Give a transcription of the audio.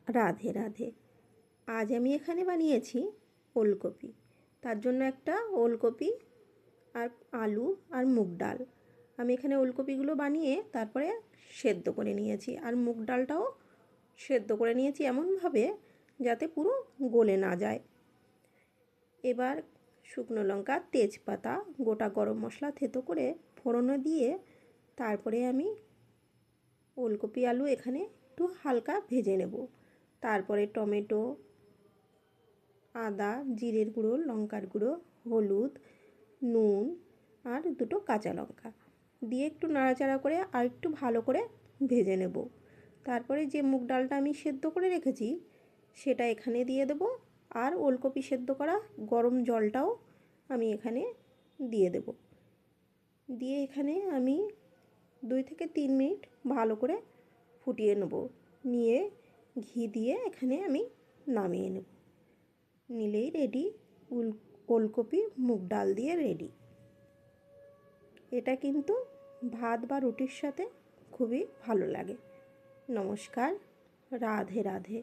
রাধে রাধে। আজ আমি এখানে বানিয়েছি ওলকপি। তার জন্য একটা ওলকপি আর আলু আর মুগ ডাল। আমি এখানে ওলকপিগুলো বানিয়ে তারপরে সেদ্ধ করে নিয়েছি, আর মুগ ডালটাও সেদ্ধ করে নিয়েছি এমনভাবে যাতে পুরো গলে না যায়। এবার শুকনো লঙ্কা, তেজপাতা, গোটা গরম মশলা থেতো করে ফোড়নে দিয়ে তারপরে আমি ওলকপি আলু এখানে একটু হালকা ভেজে নেব। তারপরে টমেটো, আদা, জিরের গুঁড়ো, লঙ্কার গুঁড়ো, হলুদ, নুন আর দুটো কাঁচা লঙ্কা দিয়ে একটু নাড়াচাড়া করে আর একটু ভালো করে ভেজে নেব। তারপরে যে মুগ ডালটা আমি সেদ্ধ করে রেখেছি সেটা এখানে দিয়ে দেব, আর ওলকপি সেদ্ধ করা গরম জলটাও আমি এখানে দিয়ে দেব। দিয়ে এখানে আমি 2 থেকে 3 মিনিট ভালো করে ফুটিয়ে নেব। নিয়ে ঘি দিয়ে এখানে আমি নামিয়ে নেব। নিলেই রেডি ওলকপি মুগ ডাল দিয়ে রেডি। এটা কিন্তু ভাত বা রুটির সাথে খুবই ভালো লাগে। নমস্কার, রাধে রাধে।